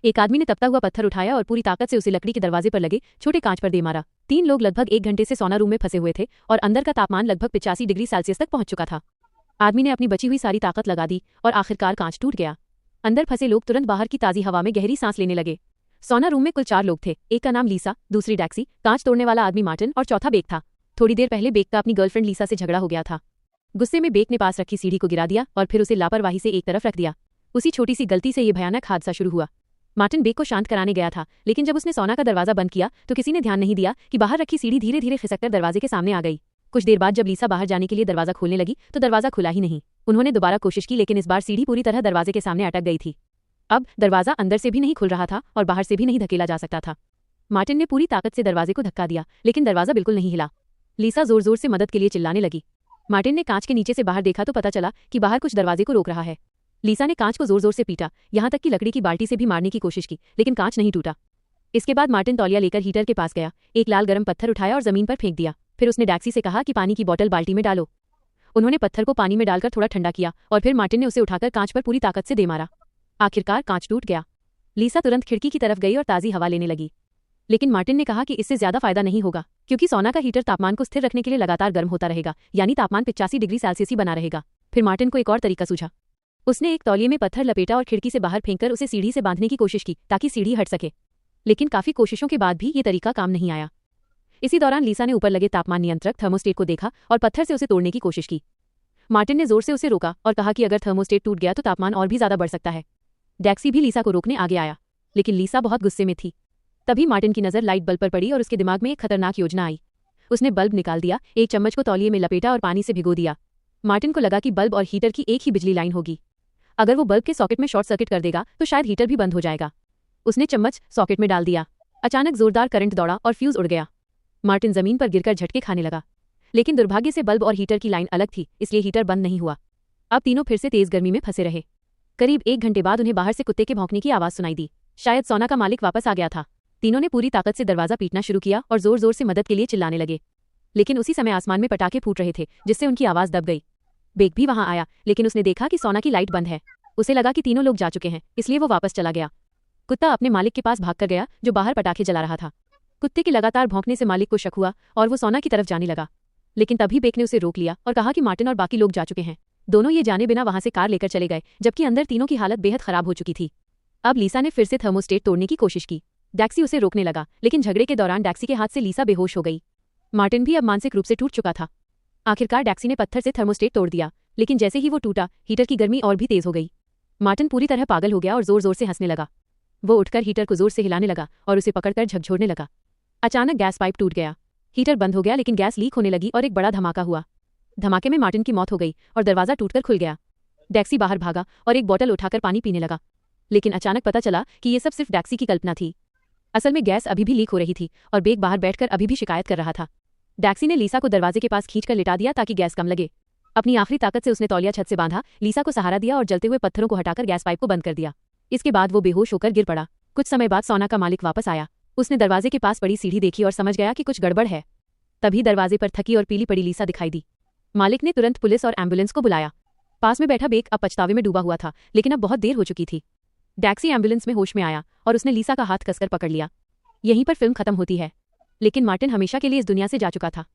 एक आदमी ने तपता हुआ पत्थर उठाया और पूरी ताकत से उसे लकड़ी के दरवाजे पर लगे छोटे कांच पर दे मारा। 3 लोग लगभग 1 घंटे से सौना रूम में फंसे हुए थे और अंदर का तापमान लगभग 85 डिग्री सेल्सियस तक पहुंच चुका था। आदमी ने अपनी बची हुई सारी ताकत लगा दी और आखिरकार कांच टूट गया। अंदर फंसे लोग तुरंत बाहर की ताजी हवा में गहरी सांस लेने लगे। सौना रूम में कुल 4 लोग थे। एक का नाम लीसा, दूसरी डैक्सी, कांच तोड़ने वाला आदमी मार्टिन और चौथा बेक था। थोड़ी देर पहले बेक का अपनी गर्लफ्रेंड लीसा से झगड़ा हो गया था। गुस्से में बेक ने पास रखी सीढ़ी को गिरा दिया और फिर उसे लापरवाही से एक तरफ रख दिया। उसी छोटी सी गलती से ये भयानक हादसा शुरू हुआ। मार्टिन बेक को शांत कराने गया था, लेकिन जब उसने सौना का दरवाजा बंद किया तो किसी ने ध्यान नहीं दिया कि बाहर रखी सीढ़ी धीरे धीरे खिसककर दरवाजे के सामने आ गई। कुछ देर बाद जब लीसा बाहर जाने के लिए दरवाजा खोलने लगी तो दरवाजा खुला ही नहीं। उन्होंने दोबारा कोशिश की, लेकिन इस बार सीढ़ी पूरी तरह दरवाजे के सामने अटक गई थी। अब दरवाजा अंदर से भी नहीं खुल रहा था और बाहर से भी नहीं धकेला जा सकता था। मार्टिन ने पूरी ताकत से दरवाजे को धक्का दिया, लेकिन दरवाजा बिल्कुल नहीं हिला। लीसा जोर जोर से मदद के लिए चिल्लाने लगी। मार्टिन ने कांच के नीचे से बाहर देखा तो पता चला कि बाहर कुछ दरवाजे को रोक रहा है। लीसा ने कांच को जोर जोर से पीटा, यहां तक कि लकड़ी की बाल्टी से भी मारने की कोशिश की, लेकिन कांच नहीं टूटा। इसके बाद मार्टिन तौलिया लेकर हीटर के पास गया, एक लाल गर्म पत्थर उठाया और जमीन पर फेंक दिया। फिर उसने डैक्सी से कहा कि पानी की बोतल बाल्टी में डालो। उन्होंने पत्थर को पानी में डालकर थोड़ा ठंडा किया और फिर मार्टिन ने उसे उठाकर कांच पर पूरी ताकत से दे मारा। आखिरकार कांच टूट गया। लीसा तुरंत खिड़की की तरफ गई और ताजी हवा लेने लगी, लेकिन मार्टिन ने कहा कि इससे ज्यादा फायदा नहीं होगा, क्योंकि सौना का हीटर तापमान को स्थिर रखने के लिए लगातार गर्म होता रहेगा, यानी तापमान 85 डिग्री सेल्सियस ही बना रहेगा। फिर मार्टिन को एक और तरीका सूझा। उसने एक तौलिए में पत्थर लपेटा और खिड़की से बाहर फेंककर उसे सीढ़ी से बांधने की कोशिश की ताकि सीढ़ी हट सके, लेकिन काफी कोशिशों के बाद भी ये तरीका काम नहीं आया। इसी दौरान लीसा ने ऊपर लगे तापमान नियंत्रक थर्मोस्टेट को देखा और पत्थर से उसे तोड़ने की कोशिश की। मार्टिन ने जोर से उसे रोका और कहा कि अगर थर्मोस्टेट टूट गया तो तापमान और भी ज्यादा बढ़ सकता है। डैक्सी भी लीसा को रोकने आगे आया, लेकिन लीसा बहुत गुस्से में थी। तभी मार्टिन की नजर लाइट बल्ब पर पड़ी और उसके दिमाग में एक खतरनाक योजना आई। उसने बल्ब निकाल दिया, एक चम्मच को तौलिए में लपेटा और पानी से भिगो दिया। मार्टिन को लगा कि बल्ब और हीटर की एक ही बिजली लाइन होगी। अगर वो बल्ब के सॉकेट में शॉर्ट सर्किट कर देगा तो शायद हीटर भी बंद हो जाएगा। उसने चम्मच सॉकेट में डाल दिया। अचानक जोरदार करंट दौड़ा और फ्यूज उड़ गया। मार्टिन जमीन पर गिरकर झटके खाने लगा, लेकिन दुर्भाग्य से बल्ब और हीटर की लाइन अलग थी, इसलिए हीटर बंद नहीं हुआ। अब तीनों फिर से तेज गर्मी में फंसे रहे। करीब 1 घंटे बाद उन्हें बाहर से कुत्ते के भौंकने की आवाज सुनाई दी। शायद सौना का मालिक वापस आ गया था। तीनों ने पूरी ताकत से दरवाजा पीटना शुरू किया और जोर जोर से मदद के लिए चिल्लाने लगे, लेकिन उसी समय आसमान में पटाखे फूट रहे थे, जिससे उनकी आवाज दब गई। बेक भी वहां आया, लेकिन उसने देखा कि सौना की लाइट बंद है। उसे लगा कि तीनों लोग जा चुके हैं, इसलिए वो वापस चला गया। कुत्ता अपने मालिक के पास भागकर गया, जो बाहर पटाखे जला रहा था। कुत्ते के लगातार भौंकने से मालिक को शक हुआ और वो सौना की तरफ जाने लगा, लेकिन तभी बेक ने उसे रोक लिया और कहा कि मार्टिन और बाकी लोग जा चुके हैं। दोनों ये जाने बिना वहां से कार लेकर चले गए, जबकि अंदर तीनों की हालत बेहद खराब हो चुकी थी। अब लीसा ने फिर से थर्मोस्टेट तोड़ने की कोशिश की। डैक्सी उसे रोकने लगा, लेकिन झगड़े के दौरान डैक्सी के हाथ से लीसा बेहोश हो गई। मार्टिन भी अब मानसिक रूप से टूट चुका था। आखिरकार डैक्सी ने पत्थर से थर्मोस्टेट तोड़ दिया, लेकिन जैसे ही वो टूटा, हीटर की गर्मी और भी तेज हो गई। मार्टिन पूरी तरह पागल हो गया और जोर जोर से हंसने लगा। वो उठकर हीटर को जोर से हिलाने लगा और उसे पकड़कर झकझोरने लगा। अचानक गैस पाइप टूट गया। हीटर बंद हो गया, लेकिन गैस लीक होने लगी और एक बड़ा धमाका हुआ। धमाके में मार्टिन की मौत हो गई और दरवाजा टूटकर खुल गया। डैक्सी बाहर भागा और एक बोतल उठाकर पानी पीने लगा, लेकिन अचानक पता चला कि ये सब सिर्फ डैक्सी की कल्पना थी। असल में गैस अभी भी लीक हो रही थी और बेक बाहर बैठकर अभी भी शिकायत कर रहा था। डैक्सी ने लीसा को दरवाजे के पास खींचकर लिटा दिया ताकि गैस कम लगे। अपनी आखिरी ताकत से उसने तौलिया छत से बांधा, लीसा को सहारा दिया और जलते हुए पत्थरों को हटाकर गैस पाइप को बंद कर दिया। इसके बाद वो बेहोश होकर गिर पड़ा। कुछ समय बाद सौना का मालिक वापस आया। उसने दरवाजे के पास पड़ी सीढ़ी देखी और समझ गया कि कुछ गड़बड़ है। तभी दरवाजे पर थकी और पीली पड़ी लीसा दिखाई दी। मालिक ने तुरंत पुलिस और एम्बुलेंस को बुलाया। पास में बैठा बेक अब पछतावे में डूबा हुआ था, लेकिन अब बहुत देर हो चुकी थी। डैक्सी एम्बुलेंस में होश में आया और उसने लीसा का हाथ कसकर पकड़ लिया। यहीं पर फिल्म खत्म होती है, लेकिन मार्टिन हमेशा के लिए इस दुनिया से जा चुका था।